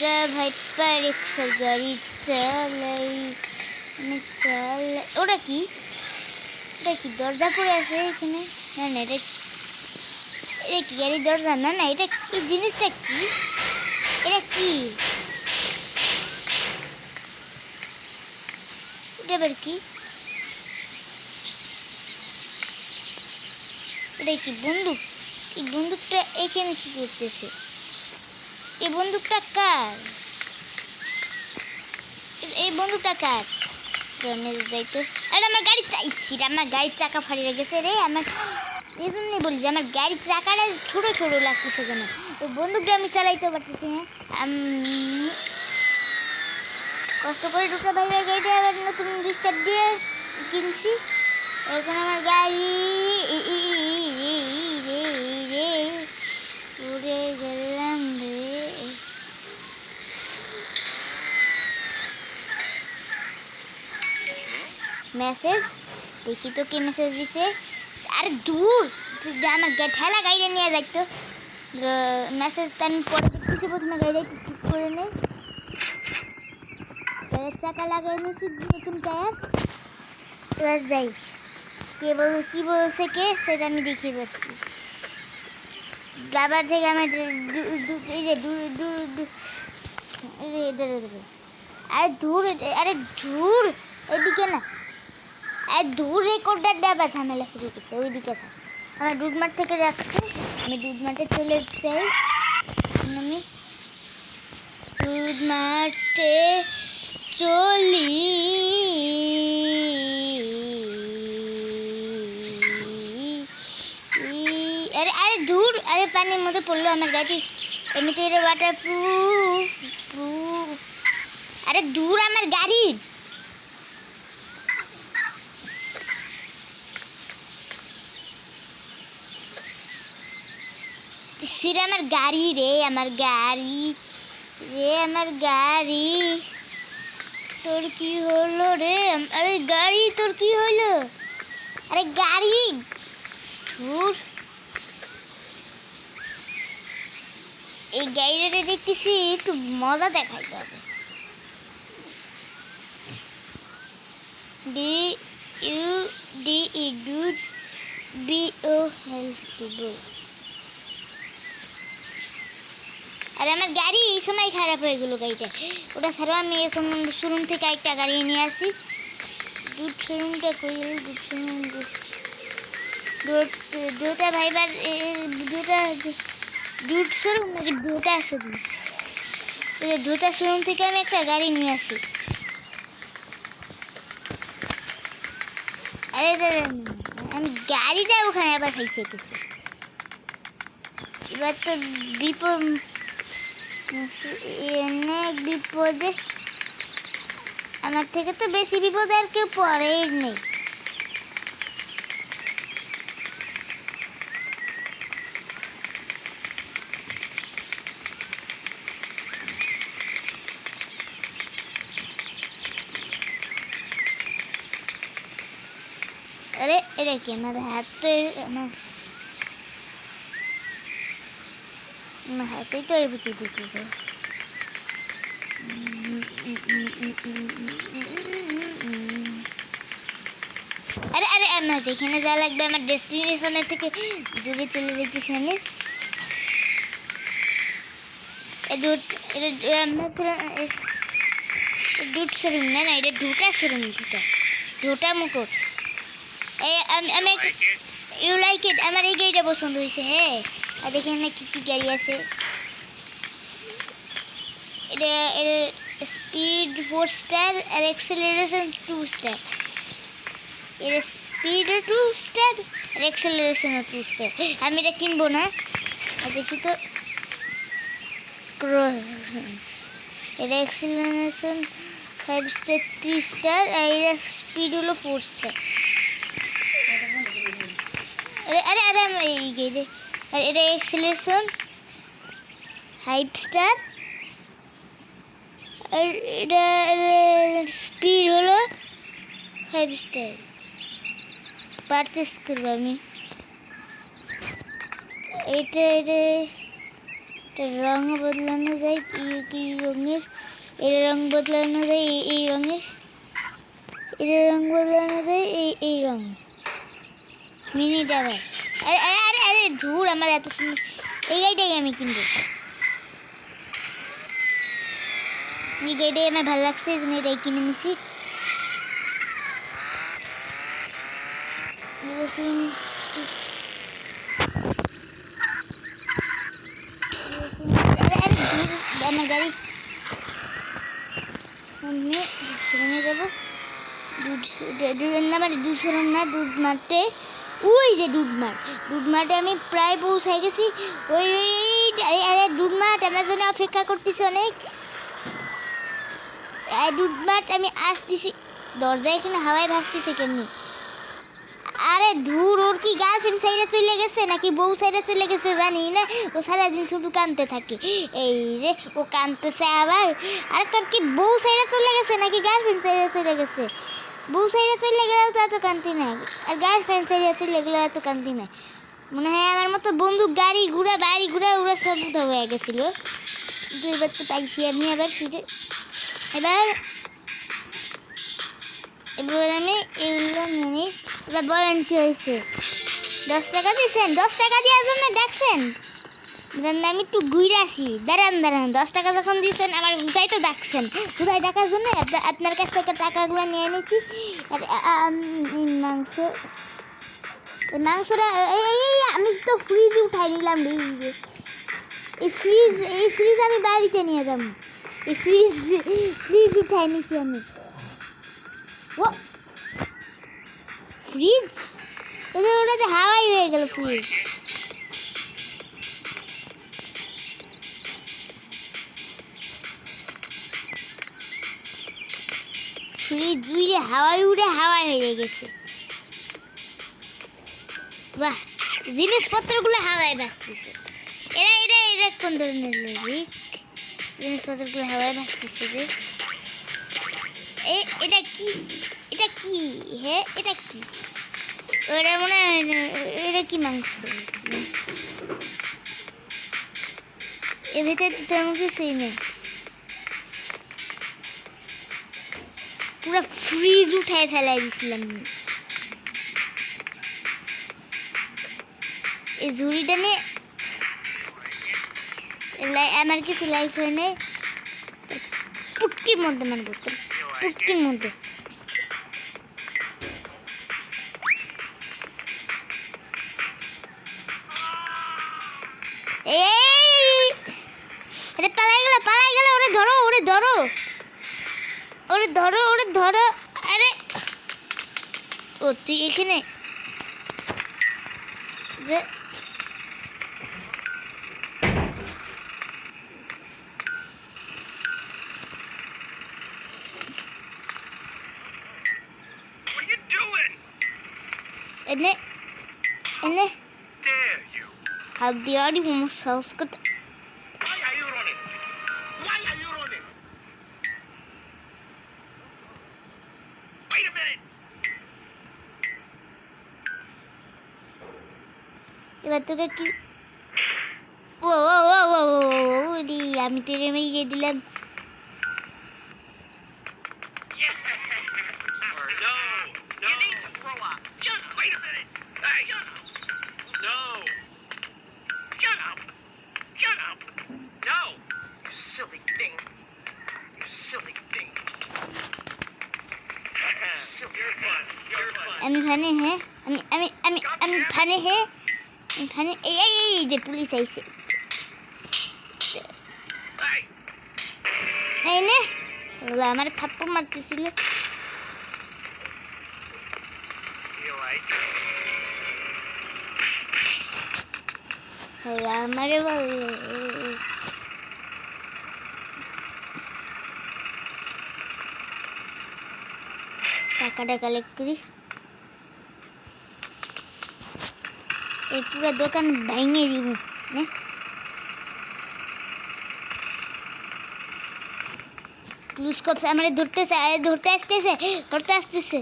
দুটা viper Excel গাড়ি চালাই ওটা কি দরজা পড়ে আছে এখানে? না না, এটা কি গাড়ির দরজা? না না, এটা কি জিনিসটা? কি এটা? কি এটা আবার কি? এটা কি বন্দুক? এই বন্দুকটা এখানে কি করতেছে? এই বন্দুকটা কার? এই বন্দুকটা কার? যাইতো। আরে আমার গাড়ি চাইছি, আমার গাড়ির চাকা ফাড়িয়ে গেছে রে। আমার এই জন্যই বলি যে আমার গাড়ির চাকাটা ছোটো ছোটো লাগতেছে কেন? ওই বন্দুকটা আমি চালাইতে পারতেছি না। কষ্ট করে ঢুকে বাইরে গাড়িটা আবার নতুন রিস্টার্ট দিয়ে কিনছি। এখন আমার গাড়ি উড়ে গেলাম রে। মেসেজ দেখি তো কি মেসেজ দিছে। আরে দূর, আমার ঠেলা গাড়িটা নিয়ে যাইতো। মেসেজটা আমি পরে দেখতেছি, প্রথমে গাড়িটা ঠিক করে নেই। টায়ার চাকা লাগাই নিয়েছি, নতুন টায়ার। এবার যাই, কি বলছে কে সেটা আমি দেখিয়ে পাচ্ছি। গ্লাবার থেকে আমার এই যে আরে দূর, আরে দূর এদিকে না, আর দূর রেকর্ডার ডাবা ঝামেলা শুরু করছে। ওইদিকে থাক, আমার দুধমাঠ থেকে রাখছে। আমি দুধমাঠে চলে যাই। আমি দুধমাঠে চলি। আরে আরে দূর, আরে পানির মধ্যে পড়লো আমার গাড়ি। এমনিতে এটা ওয়াটার প্রুফ। আরে দূর আমার গাড়ি। সেটা আমার গাড়ি রে, আমার গাড়ি। তোর কি হলো রে? আরে গাড়ি, তোর কি হলো? আরে গাড়ি ধুর, এই গাড়িটা দেখতেছি একটু মজা দেখাইতে হবে। আর আমার গাড়ি এই সময় খারাপ হয়ে গেল। গাড়িটা ওটা ছাড়াও আমি এখন শোরুম থেকে একটা গাড়ি নিয়ে আসি। দুধ শোরুমটা কই? দুটা ভাইবার দুধ শোরুম নাকি দুটা শোরুম? দুটা শোরুম থেকে আমি একটা গাড়ি নিয়ে আসি। আরে আমি গাড়িটা ওখানে আবার খাইছে। এবার তো বিপদে, আমার থেকে তো বেশি বিপদে আর কেউ পড়েই নেই। আরে এটা কি? আমার হাতেই তো এর ভিতরে ঢুকে। আরে আরে আমার যেখানে যা লাগবে, আমার ডেস্টিনেশনের থেকে দূরে চলে যেতেছি আমি। দুধ শোরুম না, এটা দুটা শোরুম। দুটা মোটরস। আমি ইউ লাইক ইট। আমার এই গাড়িটা পছন্দ হয়েছে। হ্যাঁ, আর এখানে কি কি গাড়ি আছে? এটা স্পিড 4 স্টার আর এক্সেলারেশন 2 স্টার। এটা স্পিড 2 স্টার আর এক্সেলারেশন 2 স্টার। আমি এটা কিনবো না। দেখি তো, এটা এক্সেলারেশন 5 স্টার 3 স্টার আর এটা স্পিড হলো 4 স্টার। আরে আরে আরে আমি এই গাড়ি, আর এটা এক্সেলারেশন 5 স্টার আর এটা স্পিড হলো 5 স্টার। পারচেস করবো আমি। এটা রং বদলানো যায় কি রঙের, এর রং বদলানো যায় এই রঙের, এর রং বদলানো যায় এই রং। মিনিট আবার আরে আরে আরে ধুর, আমার এত সুন্দর এই গাড়িটাই আমি কিনবো। এই গাড়িটাই আমার ভালো লাগছে, এই জন্য এটাই কিনে নিছি। আমার গাড়ি সেখানে যাবো দুধ সেরম না, দুধ মাঠে, ওই যে দুধ মাঠে আমি প্রায় পৌঁছাই গেছি। ওই দুধ মাঠ আমার জন্য অপেক্ষা করতেছি অনেক। দুধ মাঠ আমি আসতেছি, দরজা এখানে হাওয়ায় ভাসতেছে কেমনি। আরে ধুর, ওর কি গার্লফ্রেন্ড সাইডে চলে গেছে নাকি বউ সাইডে চলে গেছে জানি না, ও সারাদিন শুধু কাঁদতে থাকে। এই যে ও কাঁদতেছে আবার। আরে তোর কি বউ সাইডে চলে গেছে নাকি গার্লফ্রেন্ড সাইডে চলে গেছে? বউ সাইডে চলে গেলেও তো এত কান্তি নাই, আর গার্লফ্রেন্ড সাইডে চলে গেলেও এত কান্তি নাই। মনে হয় আমার মতো বন্ধু গাড়ি ঘোড়া বাড়ি ঘোড়া ওরা সব উঠা হয়ে গেছিল। এবার তো পাইছি আমি আবার ফিরে। এবার আমি এগুলো নিয়ে এবার বলেন কি হয়েছে। 10 টাকা দিয়েছেন, 10 টাকা দেওয়ার জন্য ডাকছেন। আমি একটু ঘুরে আসি, দাঁড়ান 10 টাকা যখন দিয়েছেন আমার কোথায় তো ডাকছেন, কোথায় ডাকার জন্য আপনার কাছ থেকে টাকাগুলো নিয়ে নিচ্ছি। আর মাংসটা আমি তো ফ্রিজ উঠাই নিলাম। এই ফ্রিজ আমি বাড়িতে নিয়ে যাবো। এই ফ্রিজ উঠাই নিচ্ছি আমি। ও ফ্রিজ, ওটাতে হাওয়াই হয়ে গেল ফ্রিজ। ফ্রিজ উড়ে হাওয়াই হয়ে গেছে। বাহ, জিনিসপত্রগুলো হাওয়ায় ভাসতেছে। এরা কোন ধরনের লজিক? জিনিসপত্রগুলো হাওয়ায় ভাসতেছে যে এটা কি হ্যাঁ এটা কি? ওরা মনে হয় এটা কি মাংস? এর ভিতরে তো তেমন কিছুই নেই, পুরো ফ্রিজ উঠায় ফেলাই দিয়েছিলাম। এই ঝুড়িটা নিয়ে আমার কিছু লাইফ হয় না, পুটকির মধ্যে মারবো, পুটকির মধ্যে। পালাই গেল, ওরে ধরো। আরে ও তুই এখানে যে এনে হাত দিয়ে আড়ি মোমো সাহস করতে। এবার তোকে কি আমি তেরে মেরে দিলাম। আমি ফানে হ্যাঁ, আমি ফানে হ্যাঁ, ফানে। এই যে পুলিশ আইছে। এই নে আমার থাপ্পড় মারতেছিল। আমারে টাকাটা কালেক্ট করি। এই পুরো দোকান ভেঙে দিব না। পুলিশ কপস আমারে ধরতে আসতেছে।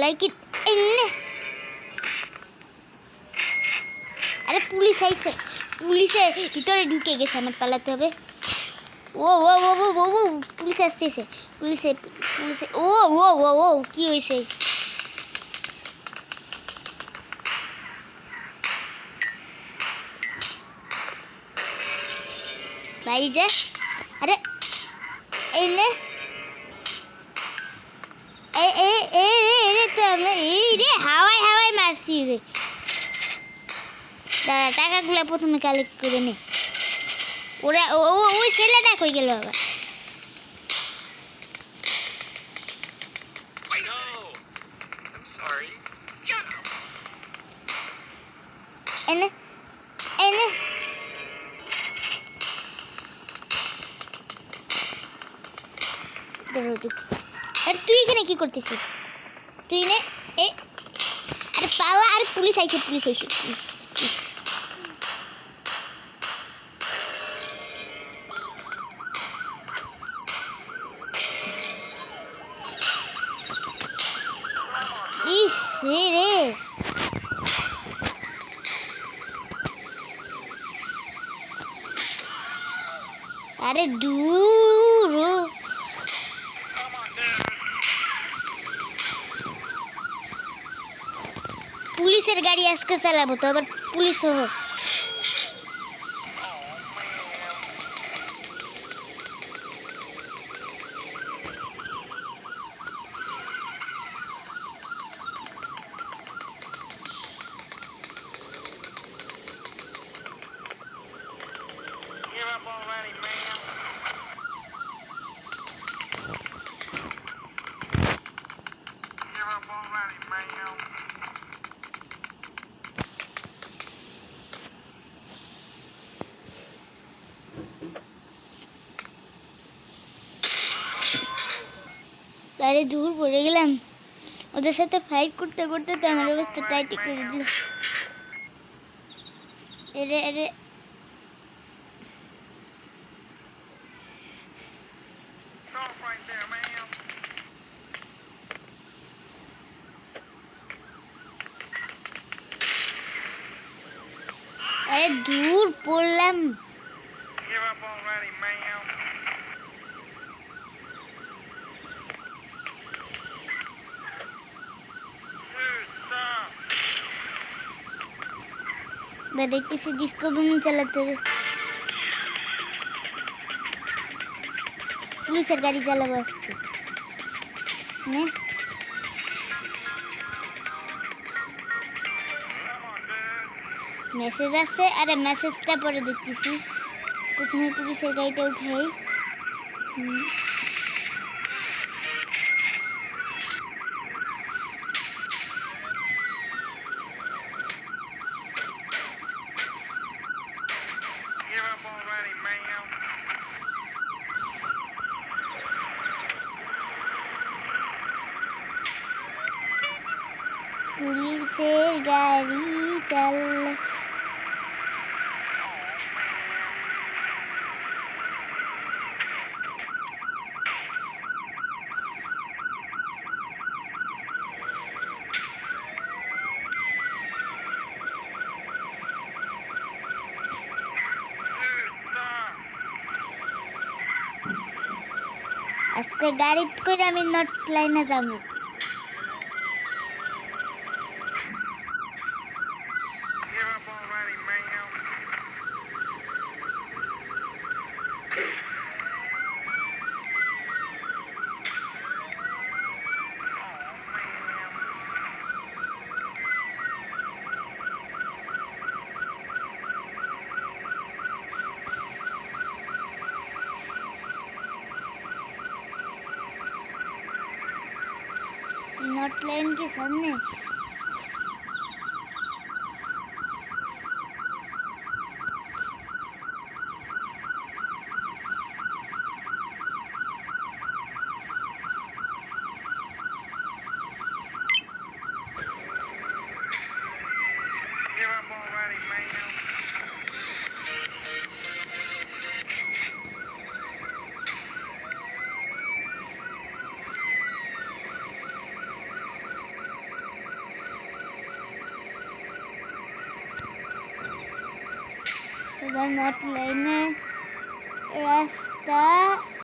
Like it. আরে আরে পুলিশ আইছে, পুলিশে ভিতরে ঢুকে গেছে, আমার পালাতে হবে। ও ও ও ও ও ও পুলিশ আসতেছে, পুলিশে পুলিশে ও ও ও ও কি হয়েছে? ভাই যে আরে এই নে তো আমি এই রে হাওয়ায় হাওয়ায় মারছি রে। দাদা টাকাগুলো প্রথমে কালেক্ট করে নে। ওরা ওই ছেলেটা কই গেল আবার? এনে এনে আরে তুই এখানে কি করতেছিস? তুই নে এ আরে পালা, আরে পুলিশ আইছে, পুলিশ আইছে, পুলিশ পুলিশ। ইস রে রে আরে দূর পুলিশের গাড়ি আজকে চালাবো তো আবার পুলিশ সহ। আরে দূর পড়ে গেলাম, ওদের সাথে ফাইট করতে করতে তো আমার অবস্থা টাইট করে দিল। এরে এরে আরে দূর পড়লাম। দেখতেছি ডিস্কো বুমি চালাতে হবে, পুলিশের গাড়ি চালাবো আজকে। মেসেজ আছে, আরে মেসেজটা পরে দেখতেছি। প্রথমে পুলিশের গাড়িটা উঠাই। পুলিশের গাড়ি চাললে আজকে গাড়ি করে আমি নর্থ লাইনে যাবো। नॉट लाइन के सामने নট লাইনে রাস্তা